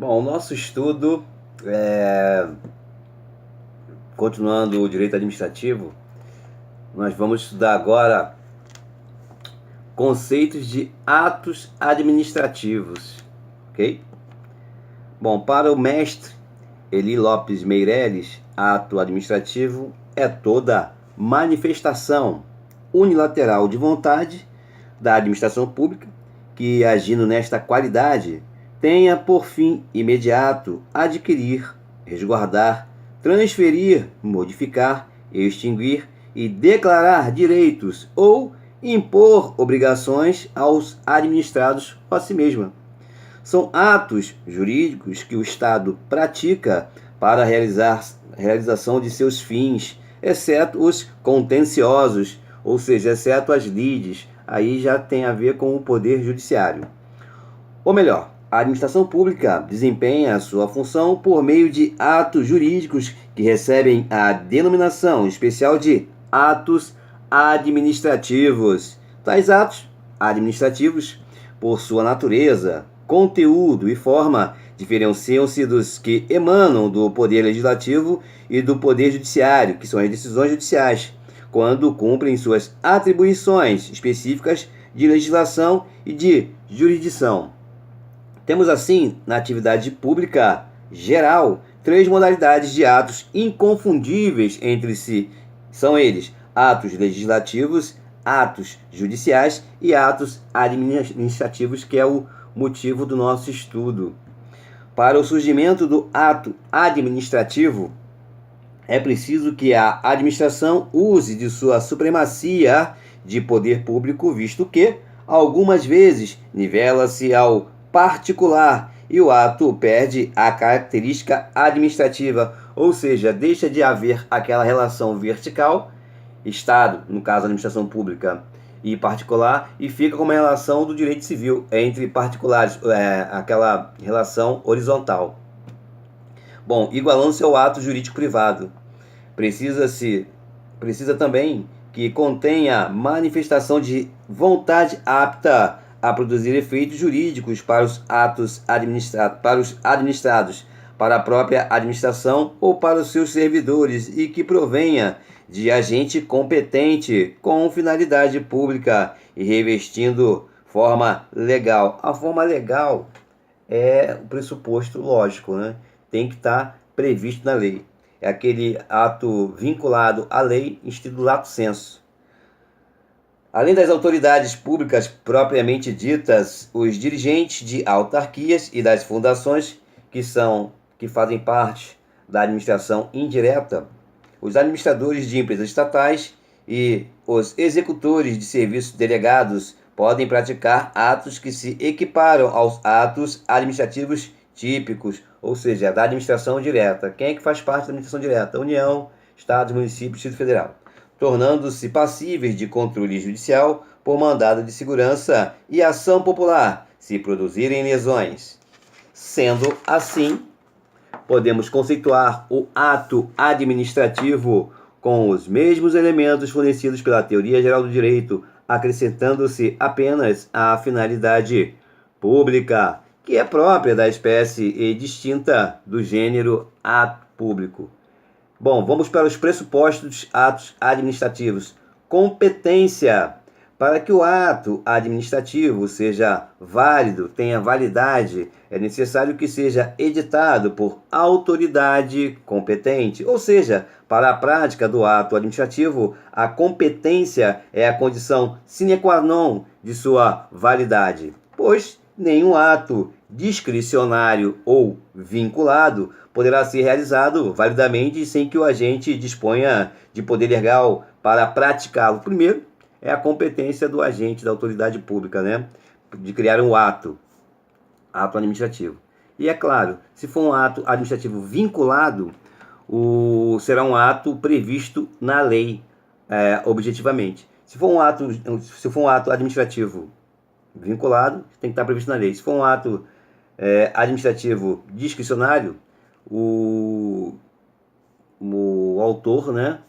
Bom, o nosso estudo, continuando o direito administrativo, nós vamos estudar agora conceitos de atos administrativos, ok? Bom, para o mestre Eli Lopes Meireles, ato administrativo é toda manifestação unilateral de vontade da administração pública que, agindo nesta qualidade, tenha por fim imediato adquirir, resguardar, transferir, modificar, extinguir e declarar direitos ou impor obrigações aos administrados ou a si mesma. São atos jurídicos que o Estado pratica para a realização de seus fins, exceto os contenciosos, ou seja, exceto as lides. Aí já tem a ver com o Poder Judiciário. Ou melhor, a administração pública desempenha a sua função por meio de atos jurídicos que recebem a denominação especial de atos administrativos. Tais atos administrativos, por sua natureza, conteúdo e forma, diferenciam-se dos que emanam do Poder Legislativo e do Poder Judiciário, que são as decisões judiciais, quando cumprem suas atribuições específicas de legislação e de jurisdição. Temos assim, na atividade pública geral, três modalidades de atos inconfundíveis entre si. São eles: atos legislativos, atos judiciais e atos administrativos, que é o motivo do nosso estudo. Para o surgimento do ato administrativo, é preciso que a administração use de sua supremacia de poder público, visto que, algumas vezes, nivela-se ao particular e o ato perde a característica administrativa, ou seja, deixa de haver aquela relação vertical, Estado, no caso a administração pública, e particular, e fica como a relação do direito civil entre particulares, aquela relação horizontal. Bom, igualando-se ao ato jurídico privado, precisa também que contenha manifestação de vontade apta a produzir efeitos jurídicos para os atos administrados, para a própria administração ou para os seus servidores, e que provenha de agente competente com finalidade pública e revestindo forma legal. A forma legal é o pressuposto lógico, né? Tem que estar previsto na lei. É aquele ato vinculado à lei, instituído lato sensu. Além das autoridades públicas propriamente ditas, os dirigentes de autarquias e das fundações que fazem parte da administração indireta, os administradores de empresas estatais e os executores de serviços delegados podem praticar atos que se equiparam aos atos administrativos típicos, ou seja, da administração direta. Quem é que faz parte da administração direta? União, Estados, municípios, Distrito Federal, tornando-se passíveis de controle judicial por mandado de segurança e ação popular, se produzirem lesões. Sendo assim, podemos conceituar o ato administrativo com os mesmos elementos fornecidos pela teoria geral do direito, acrescentando-se apenas a finalidade pública, que é própria da espécie e distinta do gênero ato público. Bom, vamos para os pressupostos dos atos administrativos. Competência. Para que o ato administrativo seja válido, tenha validade, é necessário que seja editado por autoridade competente. Ou seja, para a prática do ato administrativo, a competência é a condição sine qua non de sua validade, pois nenhum ato discricionário ou vinculado poderá ser realizado validamente sem que o agente disponha de poder legal para praticá-lo. Primeiro, é a competência do agente da autoridade pública, né, de criar um ato administrativo. E é claro, se for um ato administrativo vinculado, será um ato previsto na lei, objetivamente. Se for um ato administrativo vinculado, tem que estar previsto na lei. Se for um ato administrativo discricionário, o autor, né,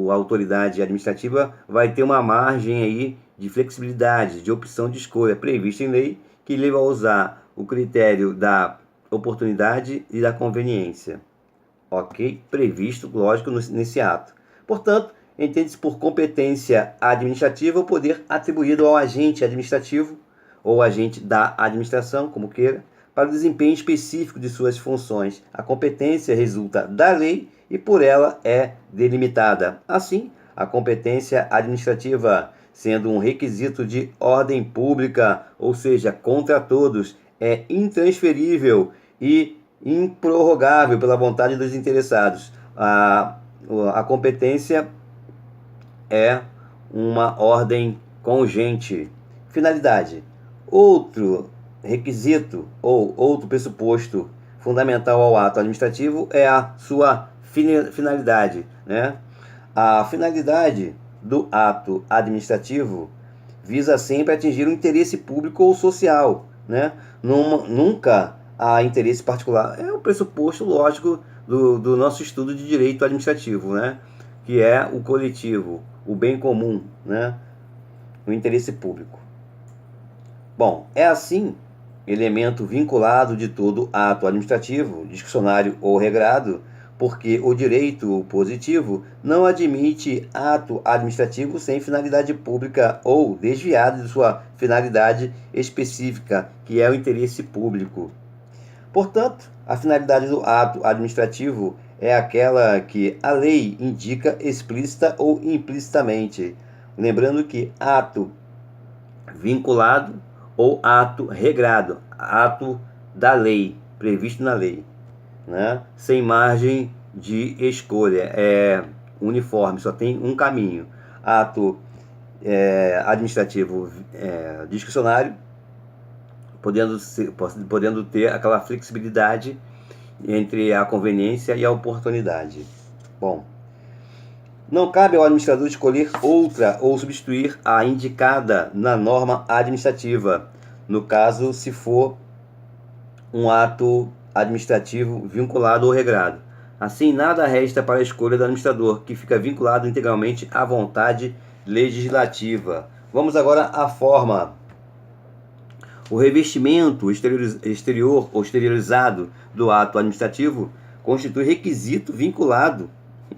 a autoridade administrativa vai ter uma margem aí de flexibilidade, de opção de escolha prevista em lei, que leva a usar o critério da oportunidade e da conveniência, ok? Previsto, lógico, nesse ato. Portanto, entende-se por competência administrativa o poder atribuído ao agente administrativo ou agente da administração, como queira, para o desempenho específico de suas funções. A competência resulta da lei e por ela é delimitada. Assim, a competência administrativa, sendo um requisito de ordem pública, ou seja, contra todos, é intransferível e improrrogável pela vontade dos interessados. A competência é uma ordem congente. Finalidade. Outro requisito ou outro pressuposto fundamental ao ato administrativo é a sua finalidade, né? A finalidade do ato administrativo visa sempre atingir um interesse público ou social, né? Nunca há interesse particular. É um pressuposto lógico do nosso estudo de direito administrativo, né? Que é o coletivo, o bem comum, né? O interesse público. Bom, é assim, elemento vinculado de todo ato administrativo, discricionário ou regrado, porque o direito positivo não admite ato administrativo sem finalidade pública ou desviado de sua finalidade específica, que é o interesse público. Portanto, a finalidade do ato administrativo é aquela que a lei indica explícita ou implicitamente. Lembrando que ato vinculado ou ato regrado, ato da lei, previsto na lei, né? Sem margem de escolha, é uniforme, só tem um caminho. Ato administrativo discricionário, podendo ter aquela flexibilidade entre a conveniência e a oportunidade. Bom, não cabe ao administrador escolher outra ou substituir a indicada na norma administrativa, no caso, se for um ato administrativo vinculado ou regrado. Assim, nada resta para a escolha do administrador, que fica vinculado integralmente à vontade legislativa. Vamos agora à forma. O revestimento exterior ou exteriorizado do ato administrativo constitui requisito vinculado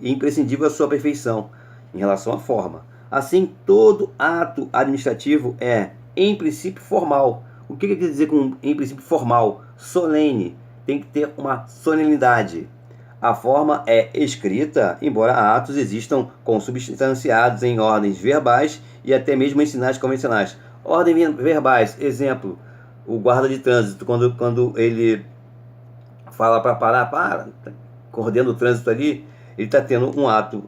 e imprescindível à sua perfeição em relação à forma. Assim, todo ato administrativo é, em princípio, formal. O que quer dizer com em princípio formal? Solene. Tem que ter uma solenidade. A forma é escrita, embora atos existam consubstanciados em ordens verbais e até mesmo em sinais convencionais. Ordens verbais, exemplo, o guarda de trânsito, quando ele fala para parar, coordena o trânsito ali, ele está tendo um ato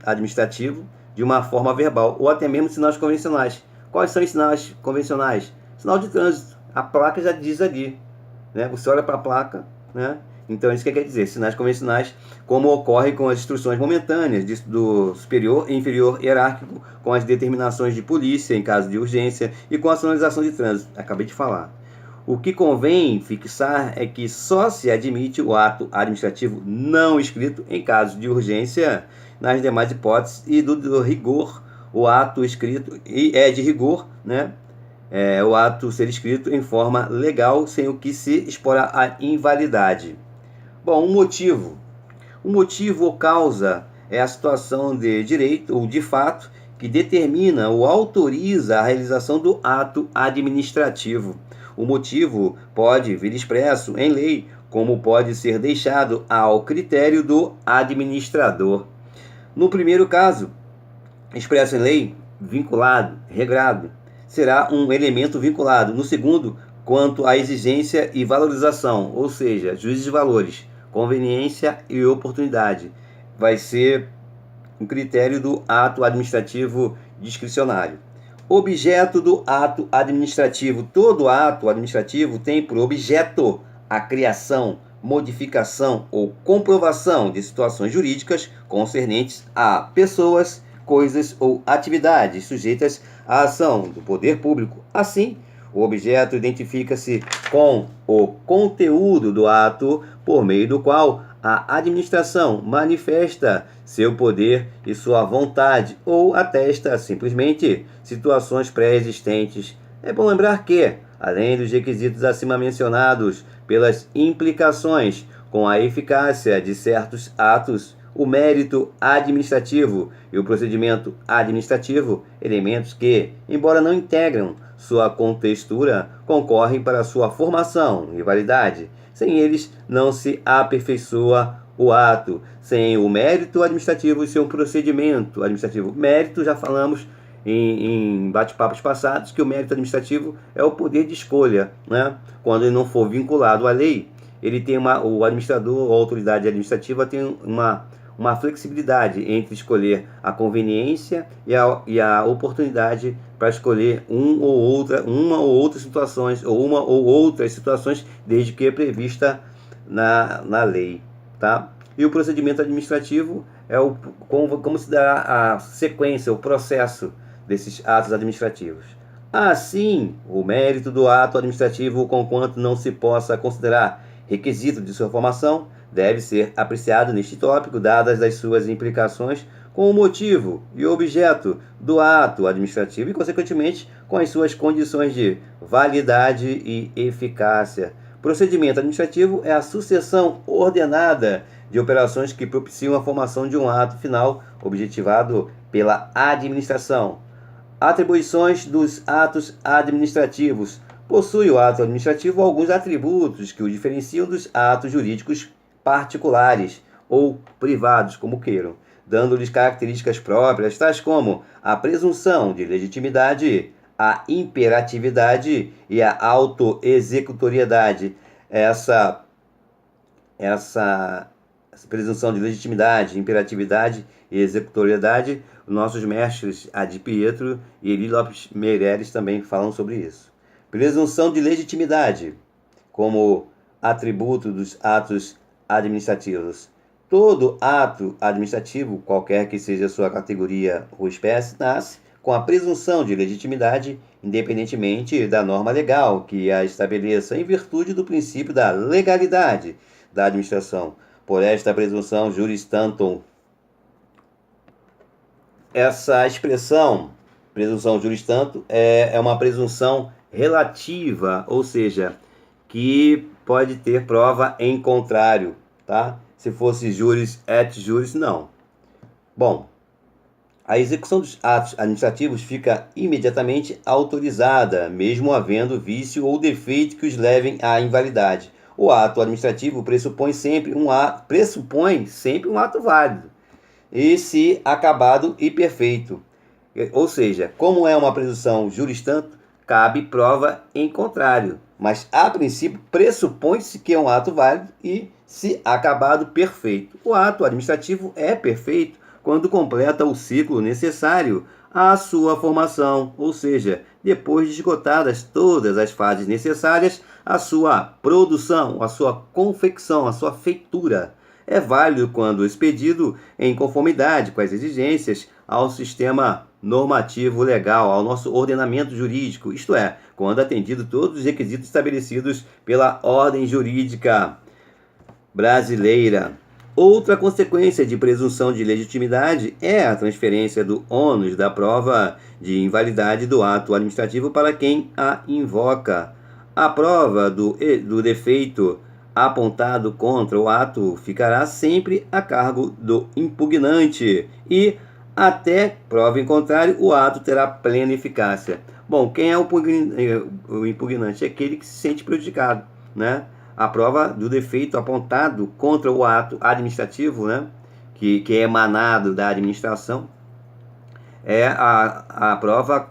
administrativo de uma forma verbal, ou até mesmo sinais convencionais. Quais são os sinais convencionais? Sinal de trânsito, a placa já diz ali, né? Você olha para a placa, né? Então, isso que quer dizer, sinais convencionais, como ocorre com as instruções momentâneas do superior e inferior hierárquico, com as determinações de polícia em caso de urgência e com a sinalização de trânsito. Acabei de falar. O que convém fixar é que só se admite o ato administrativo não escrito em caso de urgência. Nas demais hipóteses e do rigor, o ato escrito é de rigor, né? O ato ser escrito em forma legal, sem o que se exporá a invalidade. Bom, um motivo ou causa é a situação de direito ou de fato que determina ou autoriza a realização do ato administrativo. O motivo pode vir expresso em lei, como pode ser deixado ao critério do administrador. No primeiro caso, expresso em lei, vinculado, regrado, será um elemento vinculado. No segundo, quanto à exigência e valorização, ou seja, juízes de valores, conveniência e oportunidade, vai ser um critério do ato administrativo discricionário. Objeto do ato administrativo. Todo ato administrativo tem por objeto a criação, modificação ou comprovação de situações jurídicas concernentes a pessoas, coisas ou atividades sujeitas à ação do poder público. Assim, o objeto identifica-se com o conteúdo do ato por meio do qual a administração manifesta seu poder e sua vontade ou atesta simplesmente situações pré-existentes É bom lembrar que, além dos requisitos acima mencionados, pelas implicações com a eficácia de certos atos, o mérito administrativo e o procedimento administrativo, elementos que, embora não integram sua contextura, concorrem para sua formação e validade. Sem eles, não se aperfeiçoa o ato. Sem o mérito administrativo e seu procedimento administrativo. Mérito, já falamos em bate-papos passados, que o mérito administrativo é o poder de escolha, né? Quando ele não for vinculado à lei, ele tem o administrador ou a autoridade administrativa tem uma flexibilidade entre escolher a conveniência e a oportunidade para escolher uma ou outras situações, ou uma ou outras situações, desde que é prevista na lei, tá? E o procedimento administrativo é como se dá a sequência, o processo desses atos administrativos. Assim, o mérito do ato administrativo, conquanto não se possa considerar requisito de sua formação, deve ser apreciado neste tópico, dadas as suas implicações com o motivo e objeto do ato administrativo e, consequentemente, com as suas condições de validade e eficácia. Procedimento administrativo é a sucessão ordenada de operações que propiciam a formação de um ato final objetivado pela administração. Atribuições dos atos administrativos. Possui o ato administrativo alguns atributos que o diferenciam dos atos jurídicos particulares ou privados, como queiram, dando-lhes características próprias, tais como a presunção de legitimidade, a imperatividade e a autoexecutoriedade. Essa presunção de legitimidade, imperatividade e executoriedade, nossos mestres Adi Pietro e Eli Lopes Meireles também falam sobre isso. Presunção de legitimidade, como atributo dos atos administrativos. Todo ato administrativo, qualquer que seja sua categoria ou espécie, nasce com a presunção de legitimidade, independentemente da norma legal que a estabeleça, em virtude do princípio da legalidade da administração. Por esta presunção juris tantum. Essa expressão, presunção juris tantum, é uma presunção relativa, ou seja, que pode ter prova em contrário, tá? Se fosse juris et juris, não. Bom, a execução dos atos administrativos fica imediatamente autorizada, mesmo havendo vício ou defeito que os levem à invalidade. O ato administrativo pressupõe sempre um ato válido, e se acabado e perfeito. Ou seja, como é uma presunção juris tantum, cabe prova em contrário, mas a princípio pressupõe-se que é um ato válido e se acabado perfeito. O ato administrativo é perfeito quando completa o ciclo necessário à sua formação, ou seja, depois de esgotadas todas as fases necessárias à sua produção, à sua confecção, à sua feitura. É válido quando expedido em conformidade com as exigências ao sistema normativo legal, ao nosso ordenamento jurídico, isto é, quando atendido todos os requisitos estabelecidos pela ordem jurídica brasileira. Outra consequência de presunção de legitimidade é a transferência do ônus da prova de invalidade do ato administrativo para quem a invoca. A prova do defeito apontado contra o ato ficará sempre a cargo do impugnante e, até prova em contrário, o ato terá plena eficácia. Bom, quem é o impugnante? É aquele que se sente prejudicado, né? A prova do defeito apontado contra o ato administrativo, né, que é emanado da administração, a prova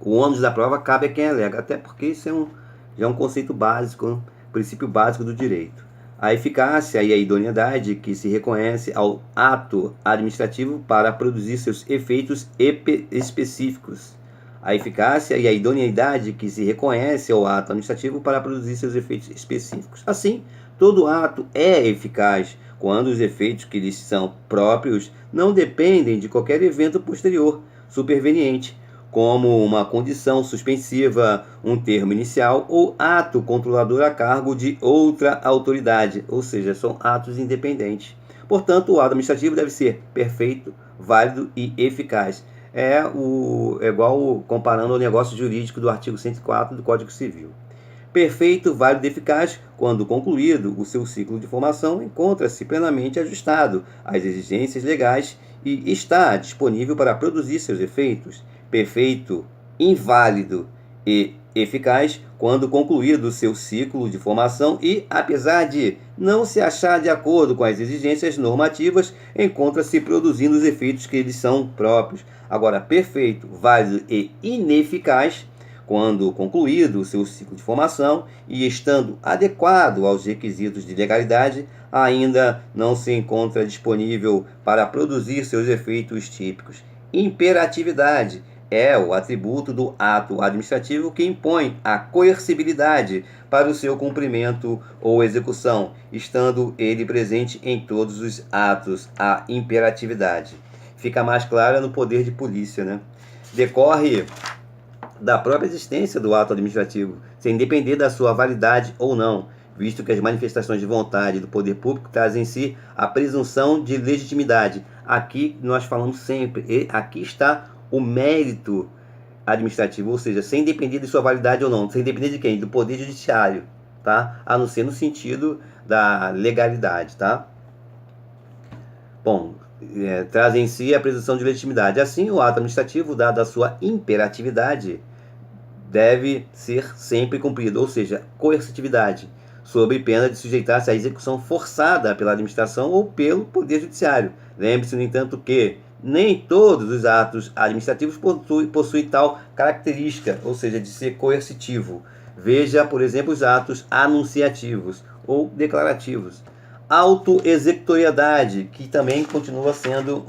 o ônus da prova cabe a quem alega, até porque isso já é um conceito básico, princípio básico do direito. A eficácia e a idoneidade que se reconhece ao ato administrativo para produzir seus efeitos específicos. A eficácia e a idoneidade que se reconhece ao ato administrativo para produzir seus efeitos específicos. Assim, todo ato é eficaz quando os efeitos que lhes são próprios não dependem de qualquer evento posterior, superveniente, como uma condição suspensiva, um termo inicial ou ato controlador a cargo de outra autoridade, ou seja, são atos independentes. Portanto, o ato administrativo deve ser perfeito, válido e eficaz. é igual comparando o negócio jurídico do artigo 104 do Código Civil. Perfeito, válido e eficaz, quando concluído o seu ciclo de formação, encontra-se plenamente ajustado às exigências legais e está disponível para produzir seus efeitos. Perfeito, inválido e eficaz, quando concluído o seu ciclo de formação e, apesar de não se achar de acordo com as exigências normativas, encontra-se produzindo os efeitos que lhes são próprios. Agora, perfeito, válido e ineficaz, quando concluído o seu ciclo de formação e estando adequado aos requisitos de legalidade, ainda não se encontra disponível para produzir seus efeitos típicos. Imperatividade é o atributo do ato administrativo que impõe a coercibilidade para o seu cumprimento ou execução, estando ele presente em todos os atos. A imperatividade fica mais clara no poder de polícia, né? Decorre da própria existência do ato administrativo, sem depender da sua validade ou não, visto que as manifestações de vontade do poder público trazem em si a presunção de legitimidade. Aqui nós falamos sempre, e aqui está o mérito administrativo, ou seja, sem depender de sua validade ou não, sem depender de quem? Do poder judiciário, tá? A não ser no sentido da legalidade, tá? Bom, traz em si a presunção de legitimidade. Assim, o ato administrativo, dada a sua imperatividade, deve ser sempre cumprido, ou seja, coercitividade, sob pena de sujeitar-se à execução forçada pela administração ou pelo Poder Judiciário. Lembre-se, no entanto, que nem todos os atos administrativos possuem tal característica, ou seja, de ser coercitivo. Veja, por exemplo, os atos anunciativos ou declarativos. Autoexecutoriedade, que também continua sendo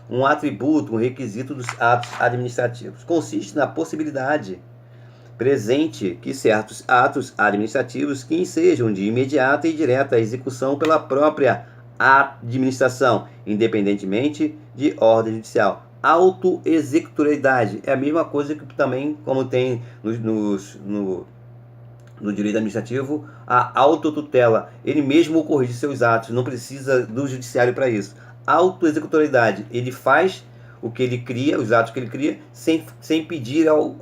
um atributo, um requisito dos atos administrativos. Consiste na possibilidade presente que certos atos administrativos que ensejam de imediata e direta execução pela própria administração, independentemente de ordem judicial. Autoexecutoriedade é a mesma coisa que também, como tem no direito administrativo, a autotutela. Ele mesmo corrige seus atos, não precisa do judiciário para isso. Autoexecutoriedade, ele faz o que ele cria, os atos que ele cria, sem pedir ao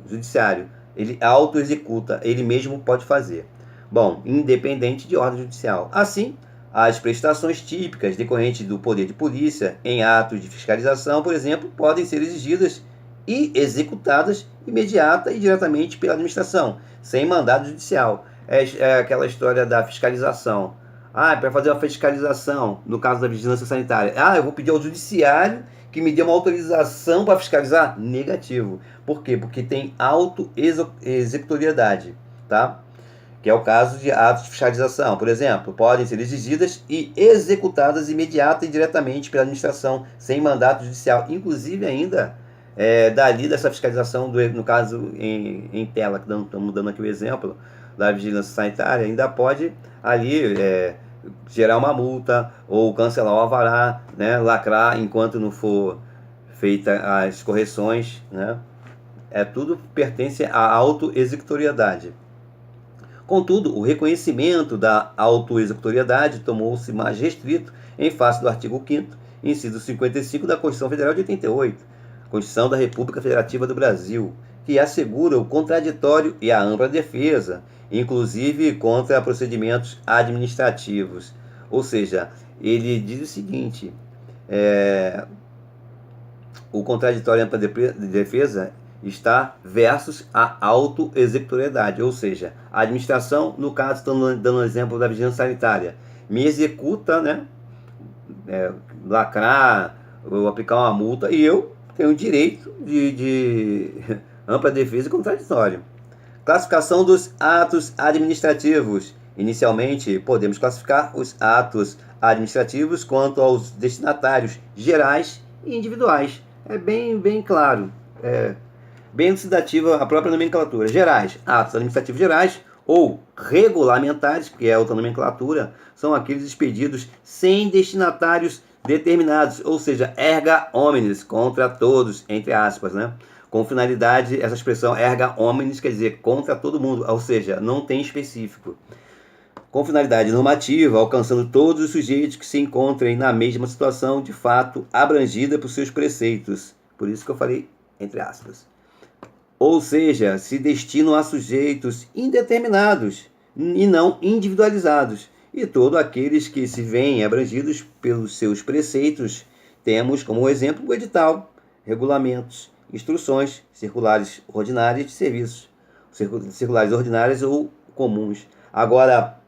judiciário. Ele autoexecuta, ele mesmo pode fazer. Bom, independente de ordem judicial. Assim, as prestações típicas decorrentes do poder de polícia em atos de fiscalização, por exemplo, podem ser exigidas e executadas imediata e diretamente pela administração, sem mandado judicial. É aquela história da fiscalização. Para fazer uma fiscalização, no caso da vigilância sanitária, eu vou pedir ao judiciário que me dê uma autorização para fiscalizar? Negativo. Por quê? Porque tem autoexecutoriedade, tá? Que é o caso de atos de fiscalização. Por exemplo, podem ser exigidas e executadas imediata e diretamente pela administração, sem mandato judicial. Inclusive ainda, dali dessa fiscalização, no caso em tela, que estamos dando aqui o exemplo da vigilância sanitária, ainda pode ali gerar uma multa ou cancelar o alvará, né, lacrar enquanto não for feita as correções, né? Tudo pertence à autoexecutoriedade. Contudo, o reconhecimento da autoexecutoriedade tomou-se mais restrito em face do artigo 5º, inciso 55 da Constituição Federal de 88, Constituição da República Federativa do Brasil, que assegura o contraditório e a ampla defesa, inclusive contra procedimentos administrativos. Ou seja, ele diz o seguinte, o contraditório e a ampla defesa está versus a autoexecutoriedade, ou seja, a administração, no caso, estamos dando um exemplo da vigilância sanitária, me executa, né, lacrar ou aplicar uma multa, e eu tenho o direito de ampla defesa e contraditório. Classificação dos atos administrativos. Inicialmente, podemos classificar os atos administrativos quanto aos destinatários gerais e individuais. É bem claro, bem elucidativa a própria nomenclatura. Gerais, atos administrativos gerais ou regulamentares, que é outra nomenclatura, são aqueles expedidos sem destinatários determinados, ou seja, erga omnes, contra todos, entre aspas, né? Com finalidade, essa expressão erga omnes quer dizer contra todo mundo, ou seja, não tem específico. com finalidade normativa, alcançando todos os sujeitos que se encontrem na mesma situação de fato abrangida por seus preceitos. Por isso que eu falei entre aspas. Ou seja, se destinam a sujeitos indeterminados e não individualizados, e todos aqueles que se veem abrangidos pelos seus preceitos. Temos como exemplo o edital, regulamentos, instruções, circulares ordinárias de serviços, circulares ordinárias ou comuns. Agora,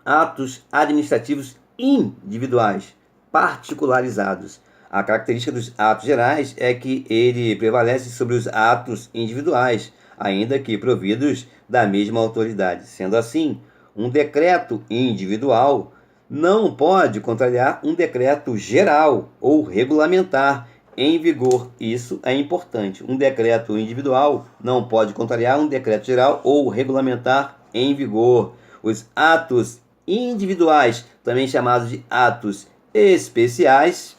atos administrativos individuais, particularizados. A característica dos atos gerais é que ele prevalece sobre os atos individuais, ainda que providos da mesma autoridade. Sendo assim, um decreto individual não pode contrariar um decreto geral ou regulamentar em vigor. Isso é importante. Um decreto individual não pode contrariar um decreto geral ou regulamentar em vigor. Os atos individuais, também chamados de atos especiais,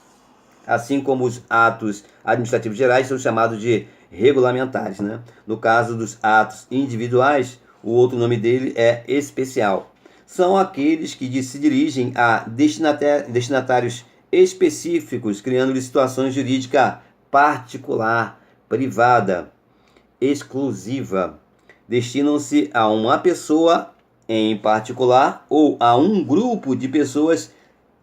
assim como os atos administrativos gerais, são chamados de regulamentares, né? No caso dos atos individuais, o outro nome dele é especial. São aqueles que se dirigem a destinatários específicos, criando situações jurídica particular, privada, exclusiva. Destinam-se a uma pessoa em particular ou a um grupo de pessoas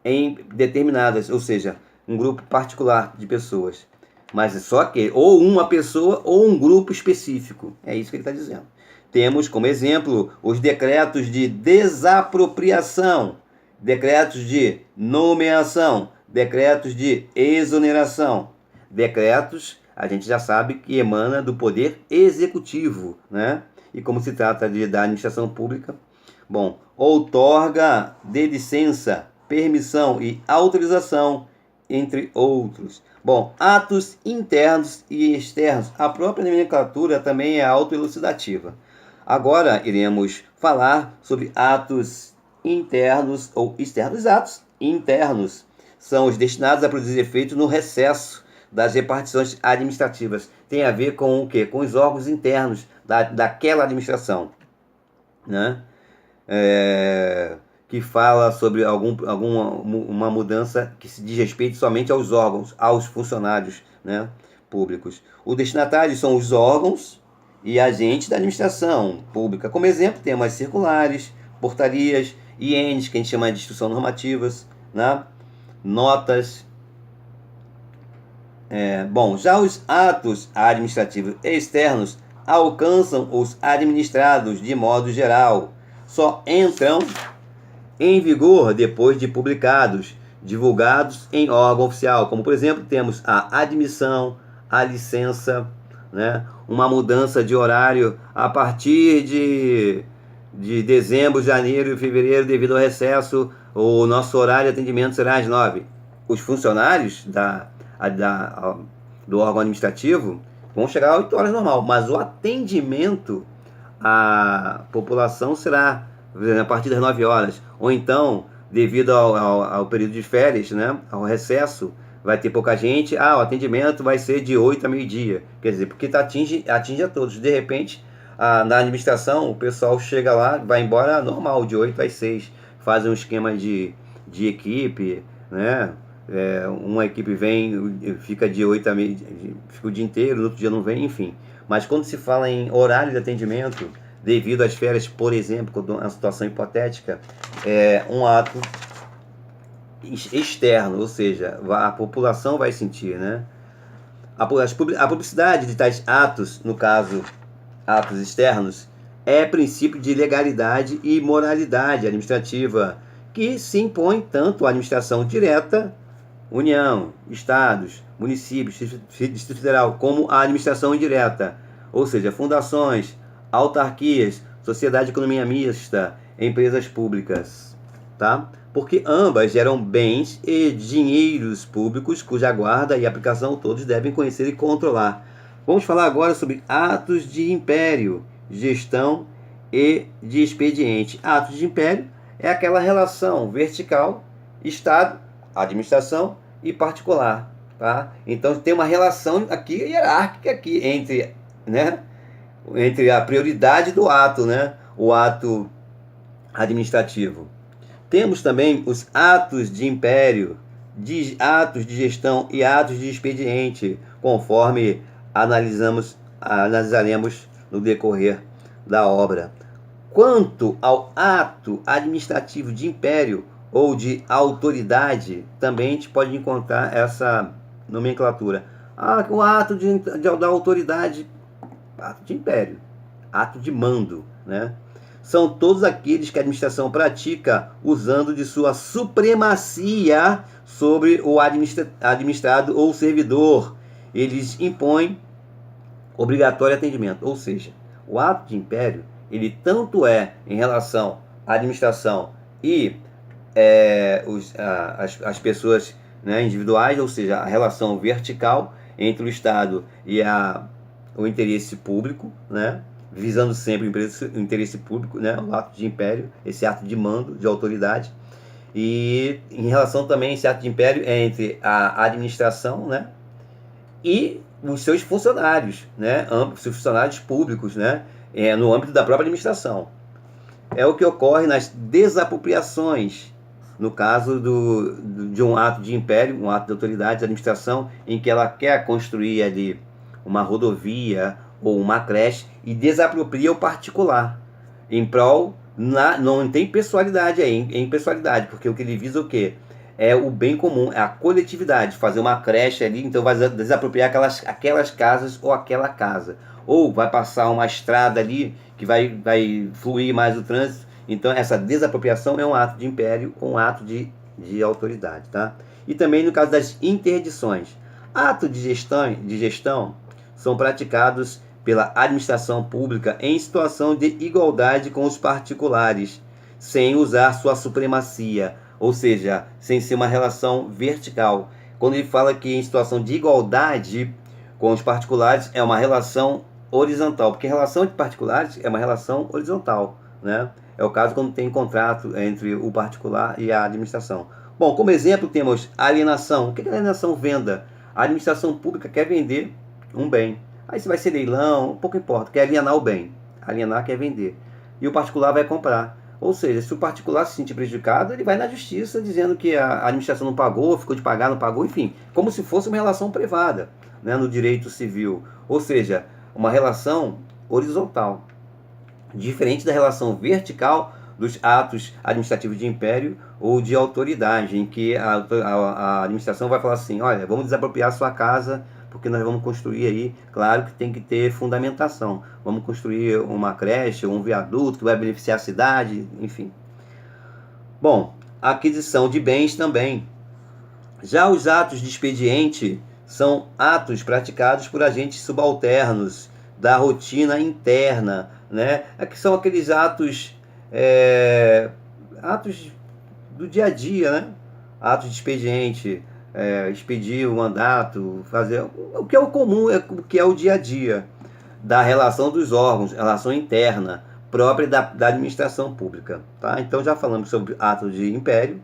em determinadas, ou seja, um grupo particular de pessoas. Mas só que ou uma pessoa ou um grupo específico. É isso que ele está dizendo. Temos como exemplo os decretos de desapropriação, decretos de nomeação, decretos de exoneração. Decretos, a gente já sabe que emana do poder executivo, né? E como se trata da administração pública, bom, outorga de licença, permissão e autorização, entre outros. Bom, atos internos e externos. A própria nomenclatura também é autoelucidativa. Agora iremos falar sobre atos internos ou externos. Os atos internos são os destinados a produzir efeito no recesso das repartições administrativas. Tem a ver com o quê? Com os órgãos internos daquela administração, né? Que fala sobre uma mudança que se diz respeito somente aos órgãos, aos funcionários, né, públicos. Os destinatários são os órgãos e agentes da administração pública. Como exemplo, temos as circulares, portarias, INs, que a gente chama de instruções normativas, né, notas. Bom, já os atos administrativos externos alcançam os administrados de modo geral. Só entram em vigor depois de publicados, divulgados em órgão oficial, como por exemplo temos a admissão, a licença, né? Uma mudança de horário a partir de dezembro, janeiro e fevereiro, devido ao recesso, o nosso horário de atendimento será às 9. Os funcionários do órgão administrativo vão chegar às 8 horas normal, mas o atendimento à população será a partir das 9 horas, ou então, devido ao período de férias, né, ao recesso, vai ter pouca gente, o atendimento vai ser de 8 a meio-dia, quer dizer, porque atinge a todos. De repente, na administração, o pessoal chega lá, vai embora normal, de 8 às 6, fazem um esquema de equipe, né, uma equipe vem, fica de 8 a meio, fica o dia inteiro, no outro dia não vem, enfim. Mas quando se fala em horário de atendimento, devido às férias, por exemplo, uma situação hipotética, é um ato externo, ou seja, a população vai sentir, né? A publicidade de tais atos, no caso, atos externos, é princípio de legalidade e moralidade administrativa, que se impõe tanto à administração direta, União, Estados, municípios, Distrito Federal, como à administração indireta, ou seja, fundações, autarquias, sociedade de economia mista, empresas públicas, tá? Porque ambas geram bens e dinheiros públicos cuja guarda e aplicação todos devem conhecer e controlar. Vamos falar agora sobre atos de império, gestão e de expediente. Atos de império é aquela relação vertical, Estado, administração e particular, tá? Então tem uma relação aqui hierárquica aqui entre, né, entre a prioridade do ato, né? O ato administrativo. Temos também os atos de império, atos de gestão e atos de expediente, conforme analisaremos no decorrer da obra. Quanto ao ato administrativo de império ou de autoridade, também a gente pode encontrar essa nomenclatura. O ato da autoridade, ato de império, ato de mando, né? São todos aqueles que a administração pratica usando de sua supremacia sobre o administrado ou servidor. Eles impõem obrigatório atendimento. Ou seja, o ato de império, ele tanto é em relação à administração e as pessoas, né, individuais, ou seja, a relação vertical entre o Estado e o interesse público, né, visando sempre o interesse público, né, o ato de império, esse ato de mando, de autoridade. E em relação também, esse ato de império é entre a administração, né, e os seus funcionários, né, seus funcionários públicos, né, no âmbito da própria administração. É o que ocorre nas desapropriações, no caso de um ato de império, um ato de autoridade, de administração, em que ela quer construir ali uma rodovia ou uma creche e desapropria o particular, em prol, não tem pessoalidade aí, é impessoalidade, porque o que ele visa o quê? É o bem comum, é a coletividade, fazer uma creche ali, então vai desapropriar aquelas casas ou aquela casa. Ou vai passar uma estrada ali que vai fluir mais o trânsito. Então essa desapropriação é um ato de império ou um ato de autoridade, tá? E também no caso das interdições. Atos de gestão são praticados pela administração pública em situação de igualdade com os particulares, sem usar sua supremacia, ou seja, sem ser uma relação vertical. Quando ele fala que em situação de igualdade com os particulares, é uma relação horizontal, porque a relação de particulares é uma relação horizontal, né? É o caso quando tem contrato entre o particular e a administração. Bom, como exemplo temos alienação. O que é alienação? Venda. A administração pública quer vender um bem. Aí se vai ser leilão, pouco importa, quer alienar o bem. Alienar quer vender. E o particular vai comprar. Ou seja, se o particular se sentir prejudicado, ele vai na justiça dizendo que a administração não pagou, ficou de pagar, não pagou, enfim. Como se fosse uma relação privada, né, no direito civil. Ou seja, uma relação horizontal. Diferente da relação vertical dos atos administrativos de império ou de autoridade, em que a administração vai falar assim, olha, vamos desapropriar a sua casa porque nós vamos construir aí, claro que tem que ter fundamentação, vamos construir uma creche, um viaduto que vai beneficiar a cidade, enfim. Bom, a aquisição de bens também. Já os atos de expediente são atos praticados por agentes subalternos da rotina interna, né? Que são aqueles atos do dia a dia, né? Atos de expediente, expedir o mandato, fazer o que é o comum, o que é o dia a dia da relação dos órgãos, relação interna própria da administração pública, tá? Então já falamos sobre ato de império,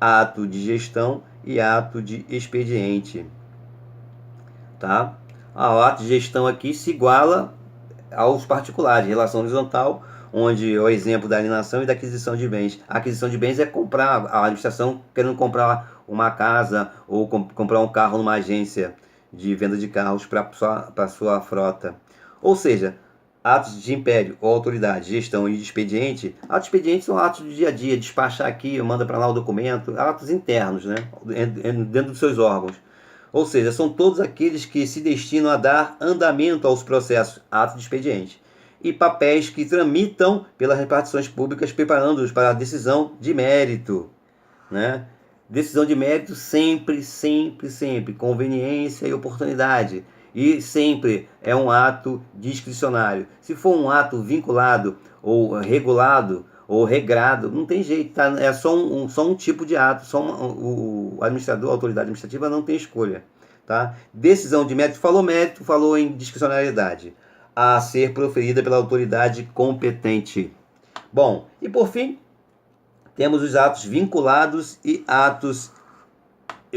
ato de gestão e ato de expediente, tá? O ato de gestão aqui se iguala aos particulares, relação horizontal, onde o exemplo da alienação e da aquisição de bens. A aquisição de bens é comprar, a administração querendo comprar uma casa ou comprar um carro numa agência de venda de carros para sua frota. Ou seja, atos de império ou autoridade, gestão e de expediente. Atos de expediente são atos do dia a dia, despachar aqui, manda para lá o documento, atos internos, né, dentro dos seus órgãos. Ou seja, são todos aqueles que se destinam a dar andamento aos processos, atos de expediente, e papéis que tramitam pelas repartições públicas, preparando-os para a decisão de mérito, né? Decisão de mérito sempre, sempre, sempre, conveniência e oportunidade, e sempre é um ato discricionário. Se for um ato vinculado ou regulado ou regrado, não tem jeito, tá? É só um tipo de ato, o administrador, a autoridade administrativa não tem escolha, tá? Decisão de mérito, falou em discricionariedade, a ser proferida pela autoridade competente. Bom, e por fim, temos os atos vinculados e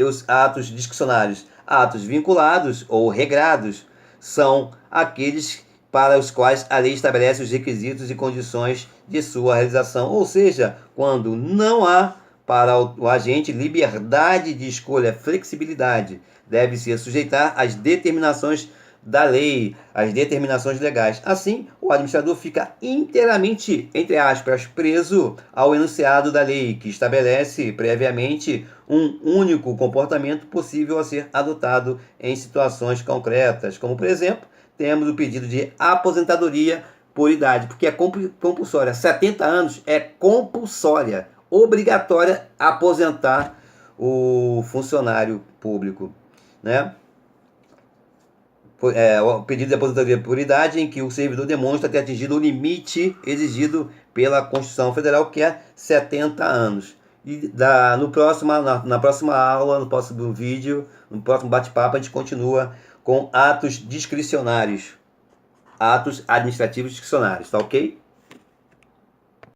os atos discricionários. Atos vinculados ou regrados são aqueles para os quais a lei estabelece os requisitos e condições de sua realização, ou seja, quando não há para o agente liberdade de escolha, flexibilidade, deve se sujeitar às determinações da lei, às determinações legais. Assim, o administrador fica inteiramente, entre aspas, preso ao enunciado da lei, que estabelece previamente um único comportamento possível a ser adotado em situações concretas, como, por exemplo, temos o pedido de aposentadoria por idade, porque é compulsória. 70 anos é compulsória, obrigatória aposentar o funcionário público, né? O pedido de aposentadoria por idade em que o servidor demonstra ter atingido o limite exigido pela Constituição Federal, que é 70 anos. E na próxima aula, no próximo vídeo, no próximo bate-papo, a gente continua com atos discricionários, atos administrativos discricionários, tá ok?